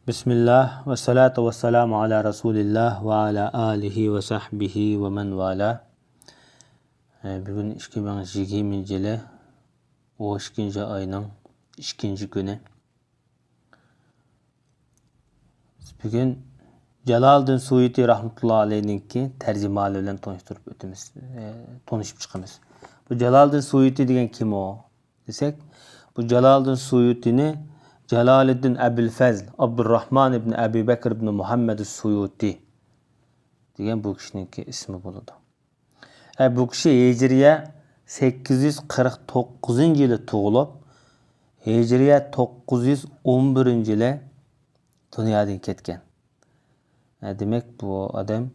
Bismillah ve salatu ve selamu ala Resulillah ve ala alihi ve sahbihi ve men vala. Bugün 2020 yılı 12. ayının 2. günü. Bugün Jalaleddin Suyuti rahmetullahi aleyhinki tercümalı bilen tanışıp çıkımız. Bu Jalaleddin Suyuti degen kim o desek, bu Jalaleddin Suyuti'ni Jalaleddin Ebu'l-Fazl Abdurrahman ibn Abi Bekir ibn Muhammed Suyuti degen bu kişininki ismi buludu. Bu kişi Hicriye 849 yılı tuğulup Hicriye 911 yılı dünyadan ketken. Demek bu adam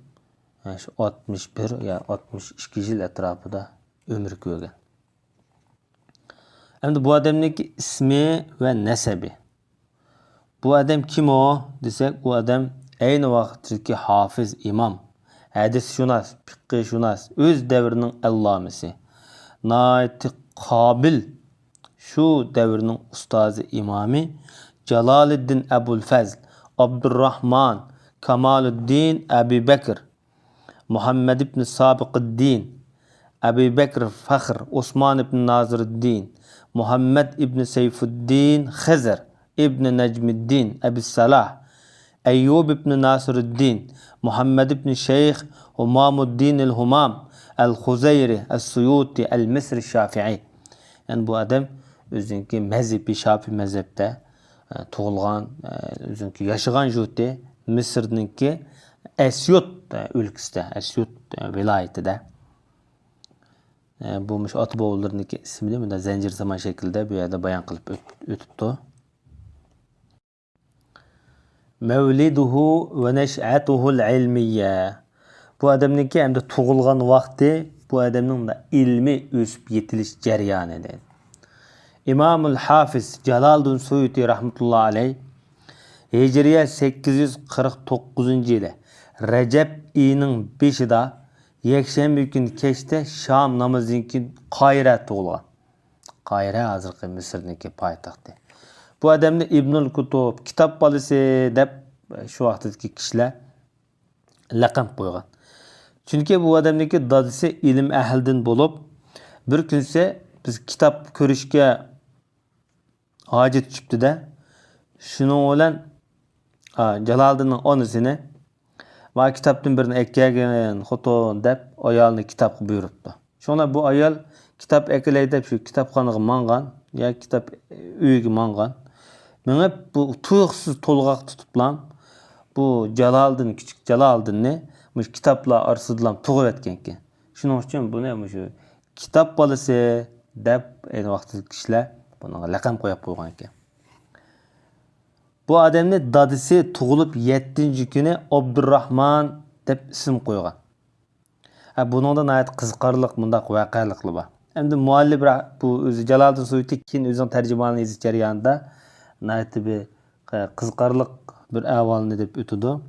61 ya 62 yıl etrafında ömür koygan. Hem bu adamdaki ismi ve nesebi. Bu adam kim o desek, bu adam aynı vakitteki hafız imam, hadis şunas, fiqh şunas, öz devrinin allamesi, naiti kabil, şu devrinin ustazı imamı Jalaleddin Ebu'l-Fazl Abdurrahman Kamaluddin Abi Bekir Muhammed ibn Sabık'd-Din Abi Bekir Fakhr Osman ibn Nazır'd-Din Muhammed ibn Seyfuddin Khizr ibn Necmiddin Ebi Salah Eyyub ibn Nasır'd-Din Muhammed ibn Şeyh Humamuddin el-Humam el-Khuzeyri el-Suyuti el-Misri Şafii. Yani bu adam özünki mezhebi Şafii mezhepte tuğulgan, özünki yaşagan juti Mısır'daki Esyut ülkesinde, Esyut vilayetinde. Bu Atıboğulları'ndaki ismini mi de zincir zaman şekilde bir yerde bayan kılıp ötüptü. Mevliduhu ve neş'atuhul ilmiyye. Bu adamınki hem de tuğulgan vakti bu adamın da ilmi üsüp yetiliş cereyan eder. İmamul Hafiz Jalaleddin Suyuti rahmetullahi aleyh Hicriye 849 yılı Recep ayının 5'ida yekşembe gün keşte Şam namazınki Kahire tuğulgan. Kahire hazırkı Mısır'daki payitahtı. Bu adamda İbnül Kutub kitap balısı dep şu vaxtdaki kişiler lakam koygan. Çünkü bu adamdaki dadısı ilim əhlidin bulup bir günse biz kitap körüşke hacet çıktı da şunun olan Jalaleddin'in onusini va kitaptın birini ekkeyen xoton dep ayalını kitap buyuruptu. Şuna bu ayal kitap ekeley dep şu kitapxanaga mangan ya kitap üyüge mangan. Men bu tuyuksuz tolgaq tutuplam bu Jalaleddin küçük Jalaleddinni muş kitapla arsızlam tuğup etkenki. Şunun için bu ne şu kitap balısı dep en vaqtdaki kişiler buna lakam koyup koygan ekan. Bu adamni dadısı tuğulup 7. günü Abdurrahman dep isim koygan. Bunun da nayet kızıqarlıq mundaq vaqalıqlı var. Hem de muallif bu özü Jalaleddin Suyuti kin özünün tercümanı yazı jarayanda nayet bir kızıqarlıq bir ahvalını dep ötüdü.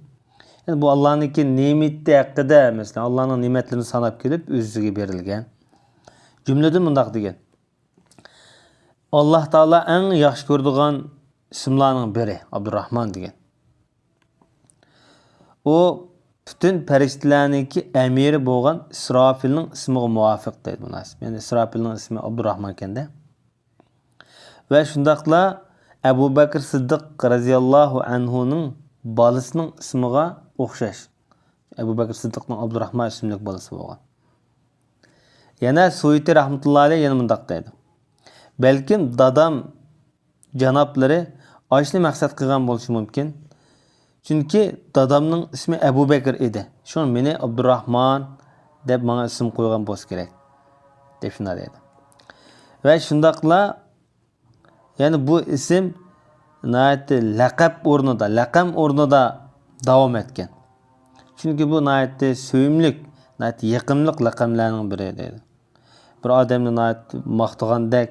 Yani bu Allah'ın nimeti hakkında mesela Allah'ın nimetlerini sanap gelip özüge berilgen. Cümlede mundaq degen. Allah Taala en yaxşı gördüğün isimlarının biri Abdurrahman degen. O bütün periştelerinki emiri bolgan İsrafil'in ismiga muvafık deydi bu nasip. Yani İsrafil'in ismi Abdurrahman kende. Ve şundaqla Ebu Bekir Sıddık radiyallahu anhu'nun balısının ismiga oxşaş. Ebu Bekir Sıddık'ın Abdurrahman isimlik balısı bolgan. Yana Suyuti rahmetullahi aleyh yana mundaq deydi. Belki dadam janapları aşlı maksat kılgan boluşu mümkün. Çünkü dadamның ismi Ebu Bekir idi. Şunu meni Abdurrahman dep bana isim koygan bolsa gerek. Dep şunda deydi. Ve şundaqla yani bu isim nayeti lakap ornunda davam etken. Çünkü bu nayeti söyümlük, nayeti yakımlık lakamlarının biri deydi. Bir adamni nayeti maqtagandek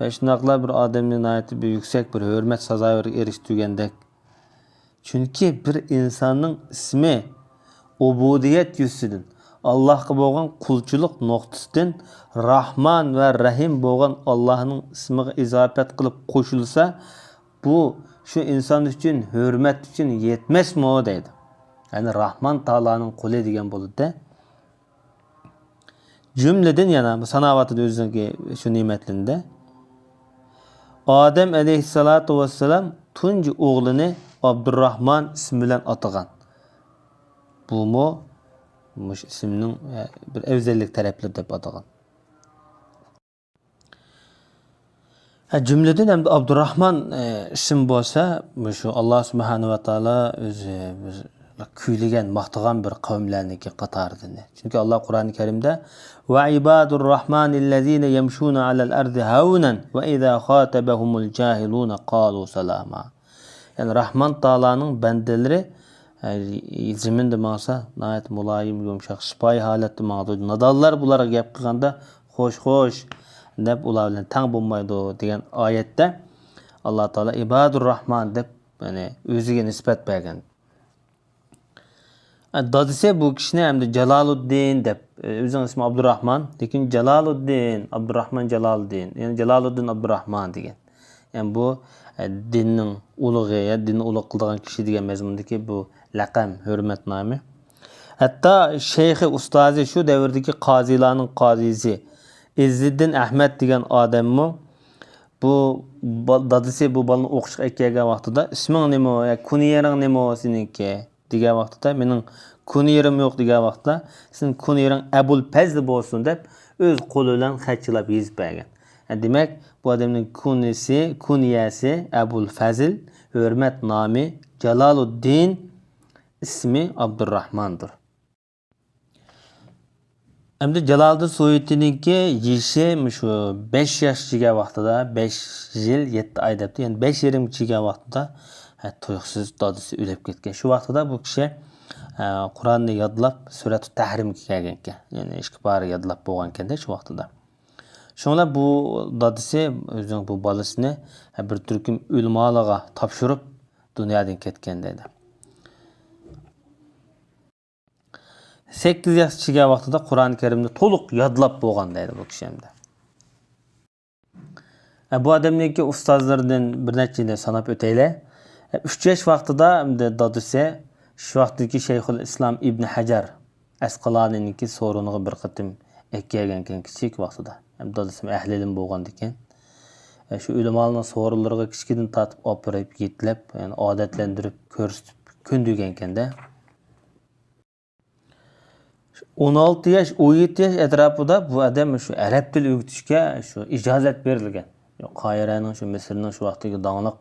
ve şundaqla bir adamni nayeti bir yüksek bir hürmet sazaveriga eriştirgendek. Çünkü bir insanın ismi ubudiyet yüzüdün Allah'a bolgan kulçuluk noktasından Rahman ve Rahim bolgan Allah'ın ismiga izafet kılıp koşulsa bu şu insan için hürmet için yetmez mi o deydi. Yani Rahman Taala'nın kulu degan bo'ladi. Cümleden yana sanavatı özündeki şu nimetlerinde Adem aleyhissalatu vesselam tunji oğlunu Abdurrahman ismi bilen atagan. Bu mu? Muş isminin bir özellik taraflı deb atagan. Cümleden hem de Abdurrahman isim bolsa, şu Allah Subhanahu ve Taala özü kuyligen, maqtagan bir kavimlerniki qatarıdır. Çünkü Allah Kur'an-ı Kerim'de ve ibadur rahmanillezine yemşuna alel ardi hawnan ve iza khatabahumul cahilun qalu salama. Yani Rahman Taala'nın bendeleri ziminde masa nayet mulayim, yumşak, şipai halatda mağdur. Nadallar bulara gap qilganda xoş deb ular bilan tang bo'lmaydi degan oyatda Alloh taolo ibadur rahman deb yani o'ziga nisbat bergan. Dadisi bu kishini hamda Jalaluddin deb o'zining ismi Abdurrahman, lekin Jalaluddin, Abdurrahman Jalaluddin, yani Jalaluddin Abdurrahman degan. Yani bu dinning ulug'i, ya dinni ulug' qilgan kishi degan mazmundagi bu laqam, hurmat nomi. Hatta sheyxi ustozi shu davrdagi qozilarning qozisi İzziddin Ahmet degan odammi bu dadisi bu balani o'qishga kelgan vaqtida isming nima, kunyering nima seniki degan vaqtida mening kunyerim yo'q degan vaqtda sening kunyering Abul Fazl bo'lsin deb o'z qo'li bilan xatchilab yozib bergan. Yani demak bu odamning kunyasi Abul Fazl, hurmat nomi Jalaluddin, ismi Abdurrahmandır. Endi Jaloliddin Suyuti'ninki yeshi şu 5 yaş chigan vaqtida 5 yil 7 oy debdi. Yani 5 yarim chigan vaqtida tuyuqsiz dadisi o'lib ketgan. Shu vaqtida bu kishi Qur'onni yodlab Surat-u Tahrimga kelgan ekan. Yani ishqi bari yodlab bo'lgan ekanda shu vaqtida. Shunla bu dadisi o'zining bu bolasini bir turkum ulamalarga topshirib dunyodan ketgan dedi. 8 yaş chigan vaqtida Qur'oni Karimni to'liq yodlab bo'lgan deydi bu kishi hamda. Bu odamniki ustozlaridan bir nechini sanab o'taylik. 3 yaş vaqtida dadisi shu vaqtdagi Shayxul Islom Ibn Hajar Asqalonininki so'riniga bir qatim ekkagan ekan kichik vaqtida. Ham dadisi ahli ilm bo'lgan ekan. Shu ulamolarning so'rinlariga kichkidan tatib olib borib, yetlab, yani odatlantirib, ko'rsatib ko'ndirgan ekanda. 16 yaş, 17 yaş etrafında bu adam şu Arap dili öğretişke şu icazet verilgen. Kahire'nin şu Mısır'ın şu vaxtdagi dağınıq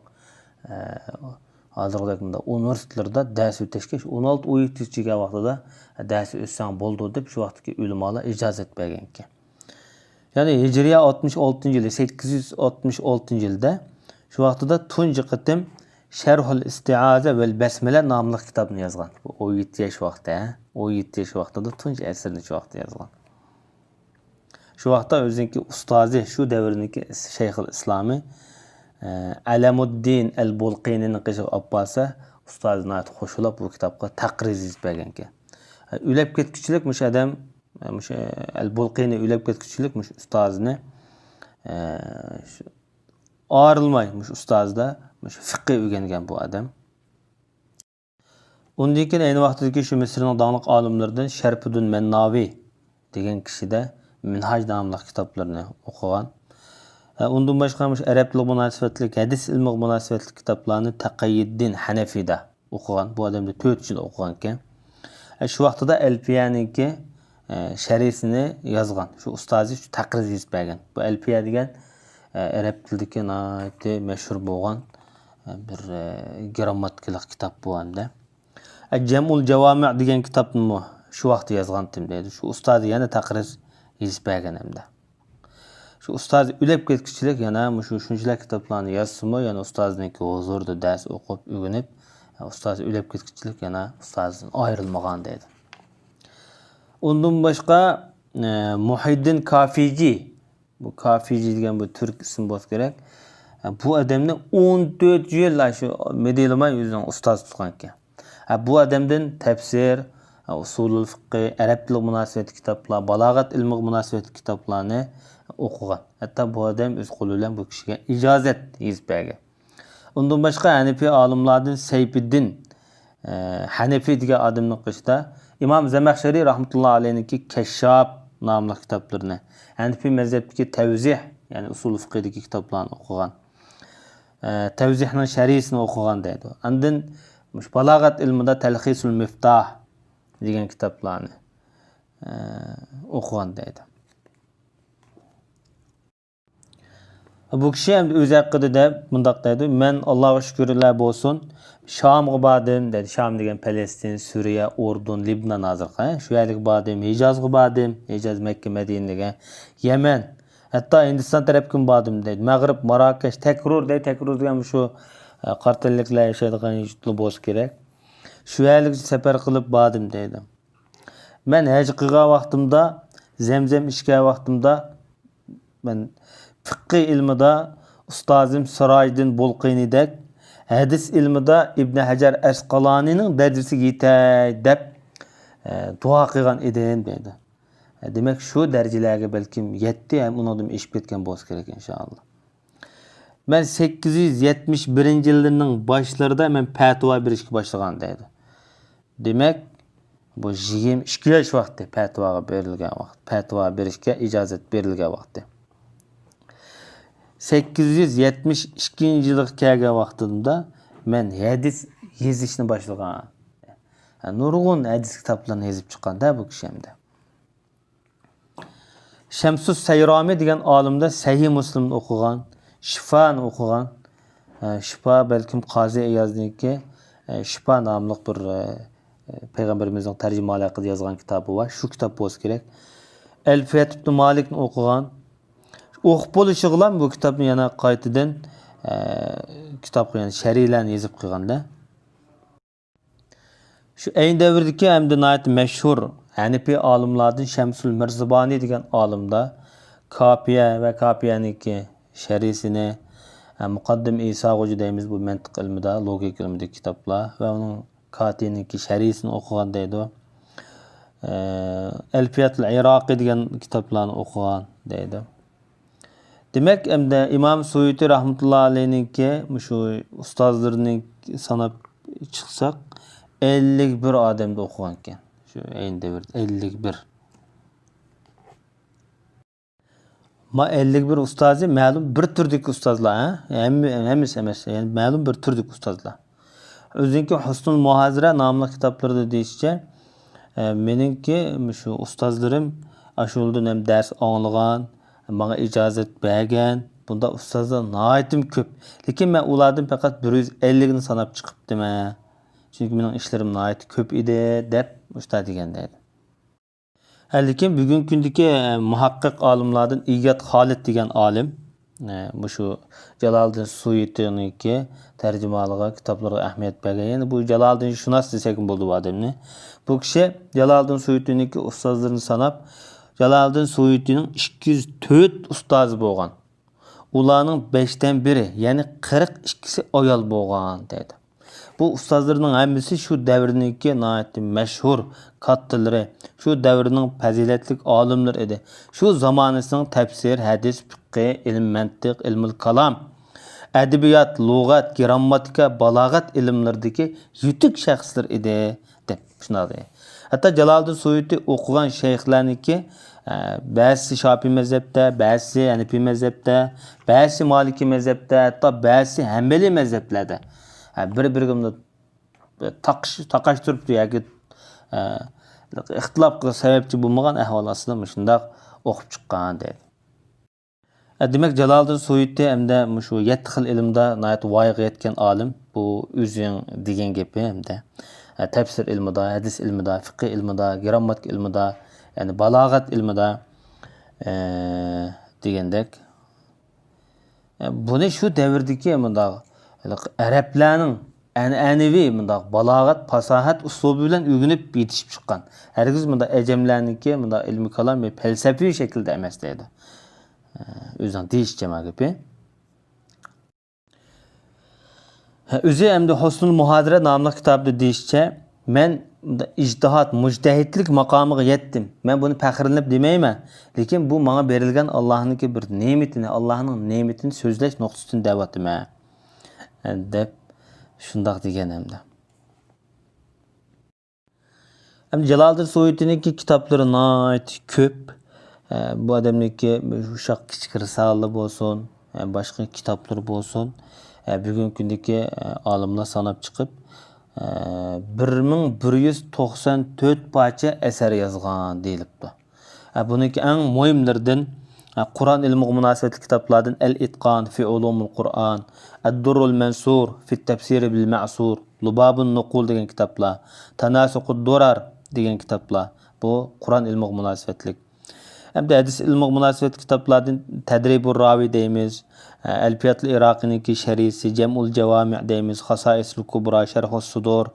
hazırlıkında üniversitelerde ders öteşke 16-17 yaş chigan vaqtida ders ötsen boldu deb şu vaxtdagi ulamalar icazet bergan ekan. Yani Hicriya 66 yılı 866 yılda şu vaqtida tunji qitim Şerhul İstiaze vel Besmele namlı kitabını yazgan. Bu 17 yaş vaqtda, 17 yaş vaqtida tunji asrni şu vaqtda yazgan. Şu vaqtda o'ziniki ustozi, şu davrdagi Shayxul Islomi Alamuddin al-Bulqinining qizi Abbasi ustozini qo'shilib bu kitobga taqriz yozib bergan ekan. O'lib ketkichilik mush adam, mush al-Bulqini o'lib ketkichilik mush ustozini ayrılmay mush ustozda fiqh o'rgangan bu adam. Undan keyin ayni vaqtdagi shu Misrning danglik olimlaridan Sharfuddin Mannavi degan kishida Minhaj nomli kitoblarni o'qigan. Undan boshqa arab tili munosabatli, hadis ilmi munosabatli kitoblarni Taqiyuddin Hanafida o'qigan. Bu odamda 4 yil o'qigan ekan. Shu vaqtida Alfiyaniki sharhisini yozgan. Shu ustozi shu taqriz yozib bergan. Bu Alfiya degan arab tilidagi nihoyatda mashhur bo'lgan bir grammatikalik kitap bu hamda. Jamul Javami' degan kitobni shu vaqtda yozgan deydi. Shu ustozi yana taqriz yozib bergan hamda. Shu ustoz o'lib ketkichilik yana shunchalar kitoblarni yozsimi, yana ustozniki huzurda dars o'qib, o'rganib, ustoz o'lib ketkichilik yana ustozdan ayrilmagan deydi. Undan boshqa Muhiddin Kafiji, bu Kafiji degan bu turk ism bo'lsa kerak. Bu adamni 14 yil shu Medinada o'zining ustoz tutgan ekan. Bu adamdan tafsir, usulul fiqh, arab tili munosabat kitoblar, balog'at ilmi munosabat kitoblarni o'qigan. Hatta bu odam o'z qo'li bilan bu kishiga ijozat yozib bergan. Ondan başqa Hanefi alimlardan Seyfiddin Hanefi degan adamning qishda İmam Zemakshari rahmetullah aleyhinki Keşşaf namlı kitaplarını, Hanefi mezhebdeki Tevzih, yani usul fıkhideki kitaplarını okugan. Tevzihning şerhisini okugan deydi. Andın balagat ilmida Telhisul Miftah degan kitaplarını okugan deydi. Bu kishi ham o'zi haqida deb mundaq deydi. Men Allohga shukrlar bo'lsin. Shamga bordim dedi. Sham degan Palestin, Suriya, Urdun, Libnon hozirqa. Shu yerga bordim. Hijozga bordim. Hijoz, Makka, Madina degan. Yaman. Hatto Hindiston tarafga bordim deydi. Mag'rib, Marokash, Takrur deydi. Takrur degan shu qartilliklar yashaydigan yurtlar bo'lsa kerak. Shu yerga safar qilib bordim deydi. Men haj qilgan vaqtimda, Zamzam ichgan vaqtimda men fiqh ilmida ustozim Sirojiddin Bulqinidek, hadis ilmida İbn Hajar Asqalonining darajasiga yetay deb duo qilgan edim deydi. Demak shu darajalarga balkim yetdi, ham undan eshib ketgan bo'lsa kerak inshaalloh. Men 871-yillarning boshlarida men fatvo berishga boshlagan deydi. Demak bu 22 yosh vaqti fatvoga berilgan vaqt, fatvo berishga ijozat berilgan vaqti. 872-yilga kelgan vaqtimda men hadis yezishni boshlagan. Nurg'un hadis kitoblarini yozib chiqqanda bu kishimda. Shamsus Sayromi degan olimda Sahih Muslimni o'qigan, Shifoni o'qigan. Shifa balkim Qozi Iyozniki Shifa nomli bir payg'ambarimizning tarjimalari qilib yozgan kitobi bor. Shu kitob bo'lsa kerak. Alfiyat ibn Malikni o'qigan. O'qib bo'lishig'lam bu kitobni yana qaytadan kitob yani sharhlarni yozib qo'yganda. Shu ayni davrdagi hamda nihoyat mashhur Hanefi olimlardan Shamsul Mirzaboni degan olimda Kafiya va Kafiyaniki sharhisini Muqaddim Isa Hoca deymiz bu mantiq ilmida, logik ilmidagi kitoblar va uning Kafiyaniki sharhisini o'qigan deydi. Alfiyatul Iraqi degan kitoblarni o'qigan deydi. Demek hamda İmam Suyuti rahmetullah aleyhinki şu ustozlarini sanab chiqsak 51 odamda o'qigan ekan. Shu ayni davrda 51. Ma 51 ustozi ma'lum bir turdagi ustozlar, hammasi emas, yani ma'lum bir turdagi ustozlar. O'zinki Husnul Muhazira nomli kitoblarda deyishicha, meningki shu ustozlarim ashuldan ham dars anglagan, bana icazet bergen. Bunda ustozlar naitim köp. Lekin men ulardan faqat 150 ni sanab chiqibdim. Çünkü mening ishlarim nait köp edi deb usta degan deydi. Lekin bugungi kundagi muhaqqiq olimlardan İyad Xolid degan olim, bu shu Jaloliddin Suyutiniki tarjimalig'i kitoblarga ahamiyat bergan. Yani bu Jaloliddin Shunas desak bo'ldi bu odamni. Bu kishi Jaloliddin Suyutiniki ustozlarini sanab Jaloliddin Suyutining 204 ustozi bo'lgan. Ularning 5dan biri, ya'ni 42si ayol bo'lgan dedi. Bu ustozlarning hammasi shu davrniki nihoyat mashhur kattalari, shu davrning fazilatli olimlari edi. Shu zamonasining tafsir, hadis, fiqh, ilm mantiq, ilmul kalam, adabiyot, lug'at, grammatika, balog'at ilmlaridagi yutuq shaxslar edi deb shunday. Hatta Jaloliddin Suyuti o'qigan shayxlarniki ba'zi Shafiy mazhabda, ba'zi Hanefi mazhabda, ba'zi Maliki mazhabda, hatta ba'zi Hanbali mazhablarda bir-biriga taqash turibdi yoki ixtilof qilib sababchi bo'lmagan ahvol ostida shunday o'qib chiqqan deydi. Demak Jaloliddin Suyuti hamda shu 7 xil ilmda nihoyat voyaga yetgan olim. Bu o'zing degan gapi hamda tafsir ilmida, hadis ilmida, fiqh ilmida, grammatika ilmida, yani balog'at ilmida degandek. Buni shu davrdagi bundaq arablarning an'anaviy bundaq balog'at, fasohat uslubi bilan o'rganib yetishib chiqqan. Hargiz bundaq ajamlarniki bundaq ilmiy kalam va falsafiy shaklda emas deydi. O'zing deyishcha gapi. O'zi hamda Husnul Muhadira nomli kitobda deyishcha, men ijtihod, mujtahidlik maqomiga yetdim. Men buni faxrlanib demayman, lekin bu menga berilgan Allohningki bir ne'matini, Allohning ne'matini so'zlash nuqtasidan da'vatim. dep şundaq degen hemde. Hem Celaleddin Suyuti'ninki kitapları nayet köp. Bu adamniki uşak kichik risalı bolsun, başka kitapları bolsun. Bugün gündeki alimler sanap çıkıp 1194 parça eser yazgan deyilipdi. Buniki en muhimlerden Kur'an ilmi münasebetli kitaplardan El-İtqan fi ulumul Kur'an, Ed-Durrul Mansur fi tefsiri bil Ma'sur, Lubabun Nuqul degen kitaplar, Tanasuqud Durar degen kitaplar. Bu Kur'an ilmi münasebetlik. Hem de hadis ilmi münasebet kitaplardan Tedribur Ravi deymiz, El-Fiyatl Iraqi'ninki şerisi, Cem'ul Cevami' deymiz, Hasaisul Kubra, Şerhus Sudur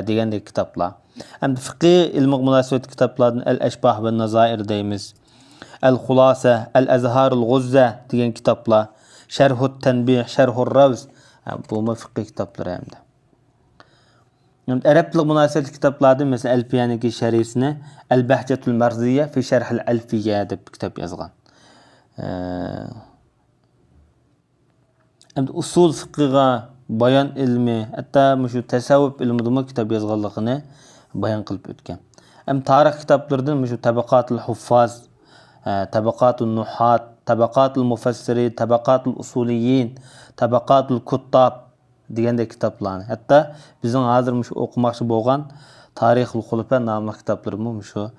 degen de kitaplar. Hem de fıkhi ilmi münasebet kitaplardan El-Eşbah ve Nazair deymiz. El-Hulasa, El-Azharul Guzza degen kitaplar, Şerhut Tenbih, Şerhur Ravz, bu fıkhi kitapları hem de. Araplık münasebetli kitaplardan mesela Elfiye'ninki şerisine El-Behcetul Merziye fi Şerhil Elfiye deb kitap yazgan. Usul fıkhiga, bayan ilmi, hatta şu tasavvuf ilmidimi kitap yazganlığını bayan kılıp ötken. Tarih kitaplardan şu Tabakatul Huffaz, Tabakatul Nuhat, Tabakatul Mufassiri, Tabakatul Usuliyin, Tabakatul Kuttab degende kitaplarni. Hatta bizning hozir shu o'qimoqchi bo'lgan Tarixul Xulafa nomli kitaplarimiz shu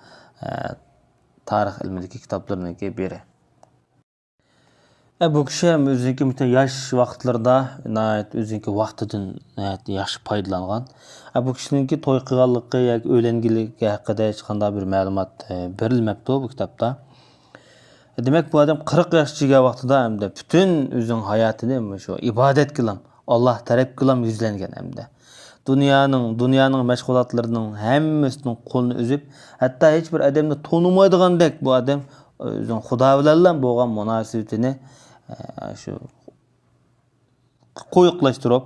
tarix ilmidagi kitaplarniki biri. Bu kishi o'zining yosh vaqtlarida o'zining vaqtidan yaxshi foydalangan. Bu kishininki to'y qilganligi yoki o'langiligi haqida hech qanday bir ma'lumot berilmabdi bu kitobda. Demak bu odam 40 yoshga vaqtida hamda butun o'zining hayotini shu ibodat qilam, Allah taraf qilam yuzlangan hamda. Dünyanın meşgulatlarının hemmesinin kolunu üzüp, hatta hiçbir adamni tanımaydigandek bu adam o'zining Xudo bilan bo'lgan munosabatini shu qo'yiqlashtirib,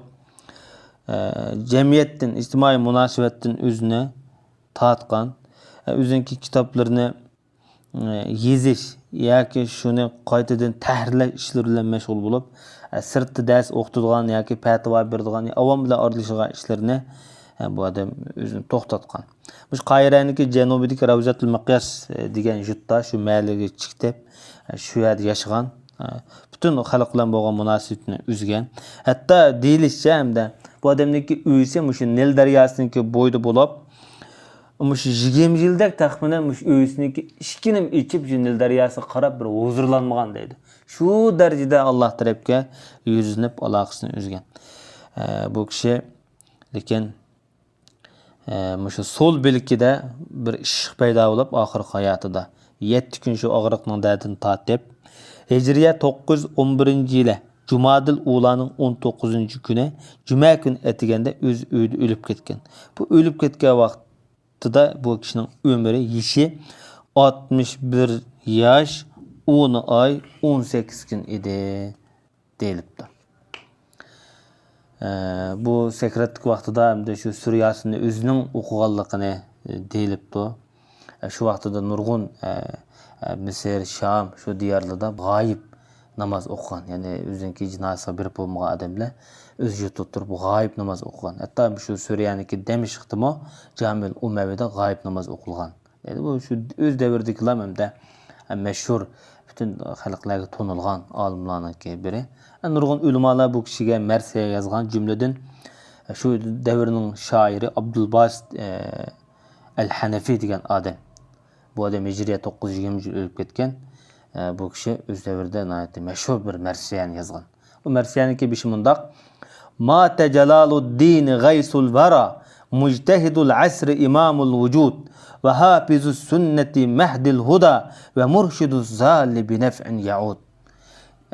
jamiyatdan, ijtimoiy munosabatdan o'zini tortgan, o'zining kitoblarini yezish yoki shuni qaytadan tahrirlash ishlari bilan mashg'ul bo'lib, sirtda dars o'qitadigan yoki fatvo beradigan, avom bilan aralashgan ishlarini bu odam o'zini to'xtatgan. Bu Qohiraniki janubidagi Ravzatul Miqyas degan yurtda shu mahallaga chiqib, shu yerda yashagan, butun xalq bilan bo'lgan munosabatni uzgan. Hatto deyilishicha hamda bu odamniki uyisi shu Nil daryosiniki bo'yida bo'lib, shu 20 yildak taxminan shu uyisiniki ishkinim ichib shu Nil daryosiga qarab bir huzurlanmagan deydi. Shu darajada Alloh tarafga yuzlanib aloqasini uzgan. Bu kishi lekin shu sol bilkida bir ish paydo bo'lib oxirgi hayotida 7 kun shu og'riqning dardini tortib, Hijriya 911-yili Jumadil Ulaning 19-kuni juma kun etiganda o'z uyida o'lib ketgan. Bu o'lib ketgan vaqtida bu kishining umri yeshi 61 yosh 10 ay 18 gün idi deyilibdi. Bu sekretlik vaqtida hamda shu suriyasini o'zining o'qiganligini deyilibdi. Shu vaqtida nurg'un Misr, Sham shu diyorlarda g'oyib namoz o'qigan. Ya'ni o'zining jinosiga berib bo'lmagan odamlar o'z yurtida turib g'oyib namoz o'qigan. Hatto shu Suriyaniki Damashqdimi Jamil Umaviyda g'oyib namoz o'qilgan. Ya'ni bu shu o'z davridagilar hamda mashhur bütün xalqlarga tanilgan olimlarning biri. Nurg'un ulamolar bu kishiga marsiya yozgan, jumladan shu davrning shoiri Abdulbasit al-Hanafi degan odam. Bu odam Hijriya 920 yil o'lib ketgan. Bu kishi o'z davrida mashhur bir marsiyani yozgan. Bu marsiyaniki bishi mundaq: Mata Jalaluddin G'aysul Vara mujtahidul asr imamul vujud ve hafizus sünneti mehdil huda ve murşiduz zalli bi nef'in yaud.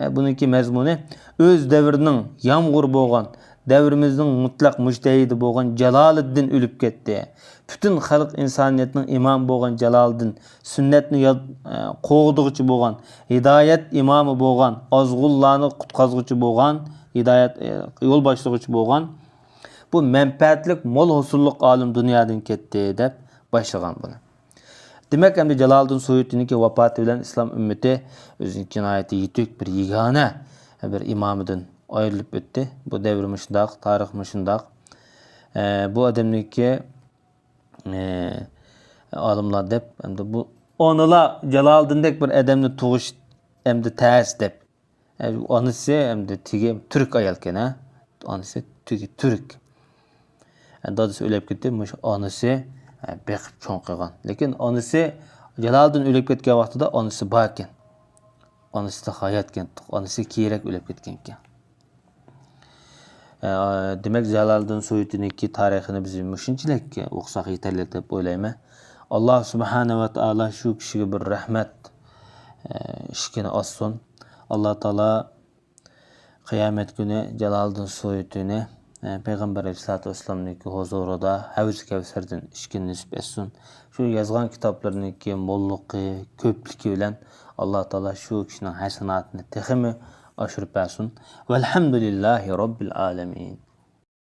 Bununki mezmunu öz devrinin yağmur boğan, devrimizin mutlak mujtahidi boğan Jalaluddin ölüp ketdi. Bütün halk insaniyetinin imam boğan Jalaluddin, sünnetni qoğduğuçu boğan, hidayet imamı boğan, azgullahını qutqazguçu boğan, hidayet yol başlıguçu boğan, bu menfaatlik mol husulluk alim dünyadan ketdi deb başlagan bunu. Demek hem de Celaleddin Suyuti'ninki vafatı bilen İslam ümmeti özünün cinayeti yitik bir yegane bir imamıdın ayrılıp ötdi. Bu devrim şundaq, tarix şundaq. Bu adamniki alımlar dep, hem bu onula Jalaldindek bir adamni tuğuş hem de tərs dep. Onысы hem de tigi Türk ayalken ha. Onысы tigi Türk. Dadысы ölüp gitti. Muş onысы beqip çoğun qilgan. Lekin onысы Jalaldin ölüp ketken vaqtida onысы bar eken. Onысы da hayat eken. Onысы keyinroq ölüp ketken eken. Demek Jalaldin Suyuti'ninki tarixini biz muşunchilik o'qisak yetarli deb o'ylayman. Allah subhanahu ve taala şu kişiye bir rahmet işkini olsun. Allah Taala kıyamet günü Jalaldin Suyuti'ni Peygamber Aleyhisselatü Vesselam'nınki huzurida Havz Kevser'den işkini nisip etsin. Şu yazgan kitaplarınınki molluqi, köplüki bilen Allah Taala şu kişinin hasenatını teximi aşırıp versin. Velhamdülillahi Rabbil alemin.